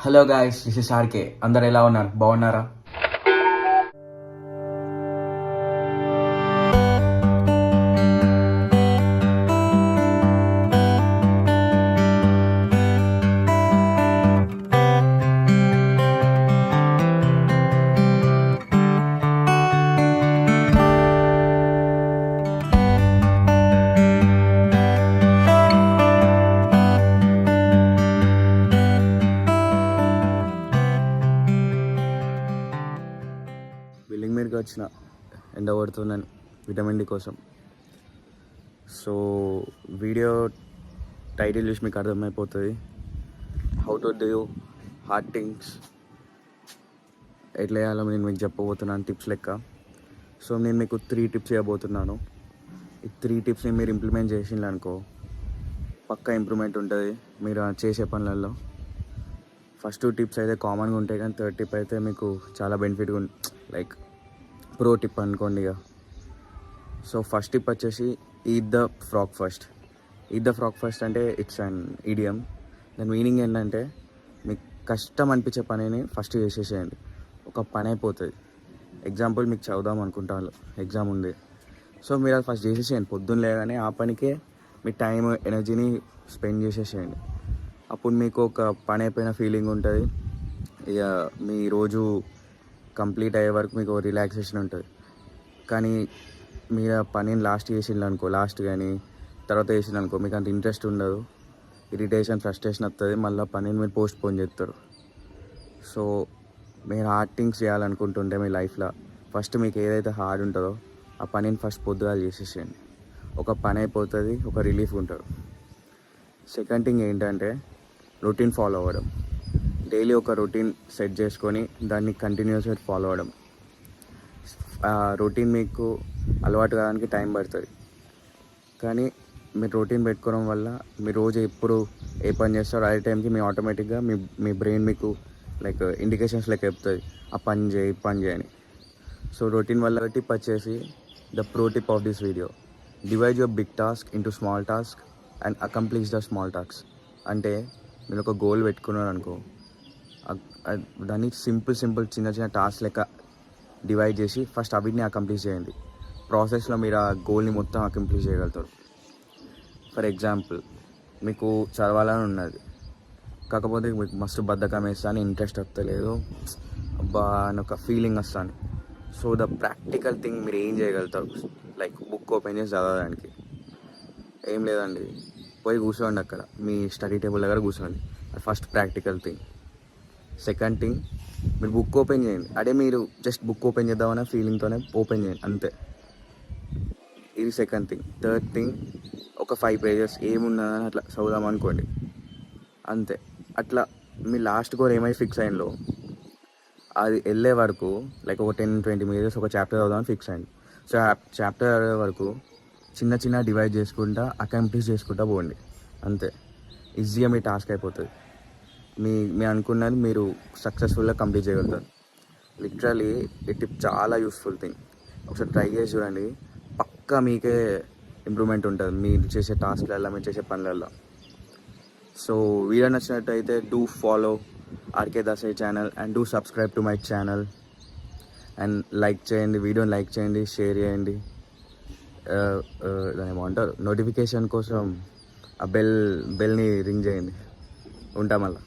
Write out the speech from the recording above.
Hello guys, this is RK. అందరు ఎలా ఉన్నారు? బాగున్నారా? బిల్డింగ్ మీదకి వచ్చిన ఎండ పడుతుందని విటమిన్ డి కోసం. సో వీడియో టైటిల్ చూసి మీకు అర్థమైపోతుంది. How to do hard things ఎట్లా చేయాలో నేను మీకు చెప్పబోతున్నాను టిప్స్ లెక్క. సో నేను మీకు 3 టిప్స్ ఇవ్వబోతున్నాను. ఈ 3 టిప్స్ని మీరు ఇంప్లిమెంట్ చేసిండ్రు అనుకో పక్కా ఇంప్రూవ్మెంట్ ఉంటుంది మీరు చేసే పనులలో. ఫస్ట్ 2 టిప్స్ అయితే కామన్గా ఉంటాయి, కానీ 3rd టిప్ అయితే మీకు చాలా బెనిఫిట్గా లైక్ ప్రో టిప్ అనుకోండి ఇక. సో ఫస్ట్ టిప్ వచ్చేసి eat the frog first. Eat the frog first అంటే ఇట్స్ అన్ ఈడియం. దాని మీనింగ్ ఏంటంటే మీకు కష్టం అనిపించే పనిని ఫస్ట్ చేసేసేయండి, ఒక పని అయిపోతుంది. ఎగ్జాంపుల్ మీకు చదువుదాం అనుకుంటాను, ఎగ్జామ్ ఉంది, సో మీరు అది ఫస్ట్ చేసేసేయండి. పొద్దున్న లేగానే ఆ పనికే మీ టైం ఎనర్జీని స్పెండ్ చేసేసేయండి. అప్పుడు మీకు ఒక పని అయిపోయిన ఫీలింగ్ ఉంటుంది. ఇక మీ రోజు కంప్లీట్ అయ్యే వరకు మీకు రిలాక్సేషన్ ఉంటుంది. కానీ మీరు ఆ పనిని లాస్ట్ కానీ తర్వాత చేసిందనుకో మీకు అంత ఇంట్రెస్ట్ ఉండదు, ఇరిటేషన్ ఫ్రస్ట్రేషన్ వస్తుంది, మళ్ళీ పనిని మీరు పోస్ట్ పోన్ చేస్తారు. సో మీరు హార్డ్ థింగ్స్ చేయాలనుకుంటుంటే మీ లైఫ్లో ఫస్ట్ మీకు ఏదైతే హార్డ్ ఉంటుందో ఆ పనిని ఫస్ట్ పొద్దుగా చేసేసేయండి. ఒక పని అయిపోతుంది, ఒక రిలీఫ్ ఉంటుంది. సెకండ్ థింగ్ ఏంటంటే రొటీన్ ఫాలో అవ్వడం. డైలీ ఒక రొటీన్ సెట్ చేసుకొని దాన్ని కంటిన్యూస్గా ఫాలో అవ్వడం. ఆ రొటీన్ మీకు అలవాటు కావడానికి టైం పడుతుంది, కానీ మీరు రొటీన్ పెట్టుకోవడం వల్ల మీరు రోజు ఎప్పుడు ఏ పని చేస్తారో అదే టైంకి మీ ఆటోమేటిక్గా మీ బ్రెయిన్ మీకు లైక్ ఇండికేషన్స్ లెక్క చెప్తుంది, ఆ పని చేయని. సో రొటీన్ వల్ల టిప్ వచ్చేసి the pro tip of this video: divide your big task into small task and accomplish the small task. అంటే మీరు ఒక గోల్ పెట్టుకున్నారు అనుకో, దాన్ని సింపుల్ చిన్న టాస్క్ లెక్క డివైడ్ చేసి ఫస్ట్ అవిటిని అకంప్లీట్ చేయండి. ప్రాసెస్లో మీరు ఆ గోల్ని మొత్తం అకంప్లీట్ చేయగలుగుతారు. ఫర్ ఎగ్జాంపుల్ మీకు చదవాలని ఉన్నది, కాకపోతే మీకు మస్తు బద్ధకం వేస్తాను, ఇంట్రెస్ట్ వస్తలేదు, అబ్బా అని ఒక ఫీలింగ్ వస్తాను. సో ద ప్రాక్టికల్ థింగ్ మీరు ఏం చేయగలుగుతారు, లైక్ బుక్ ఓపెన్ చేసి చదవడానికి ఏం లేదండి, పోయి కూర్చోండి, అక్కడ మీ స్టడీ టేబుల్ దగ్గర కూర్చోండి. అది first practical thing. Second thing, మీరు బుక్ ఓపెన్ చేయండి. అదే మీరు జస్ట్ బుక్ ఓపెన్ చేద్దామనే ఫీలింగ్తోనే ఓపెన్ చేయండి, అంతే. ఇది సెకండ్ థింగ్. థర్డ్ థింగ్, ఒక 5 పేజెస్ ఏమున్నదని అట్లా చదువుదాం అనుకోండి, అంతే. అట్లా మీ లాస్ట్ గోల్ ఏమై ఫిక్స్ అయిందో అది వెళ్ళే వరకు లైక్ ఒక 10-20 పేజెస్ ఒక చాప్టర్ చదువుదామని ఫిక్స్ అయింది. సో ఆ చాప్టర్ చదివే వరకు చిన్న డివైడ్ చేసుకుంటా అకంప్లీట్ చేసుకుంటా పోండి, అంతే. ఈజీగా మీ టాస్క్ అయిపోతుంది. మీ అనుకున్నది మీరు సక్సెస్ఫుల్గా కంప్లీట్ చేయగలుగుతారు. లిటరలీ ఈ టిప్ చాలా యూస్ఫుల్ థింగ్. ఒకసారి ట్రై చేసి చూడండి, పక్కా మీకే ఇంప్రూవ్మెంట్ ఉంటుంది మీరు చేసే టాస్క్లలో, మీరు చేసే పనులలో. సో వీడియో నచ్చినట్టయితే do follow RK Dasari channel and do subscribe to my channel and like చేయండి, వీడియోని లైక్ చేయండి, షేర్ చేయండి. దాని ఏమంటారు, నోటిఫికేషన్ కోసం ఆ బెల్ని రింగ్ చేయండి. ఉంటాం మళ్ళీ.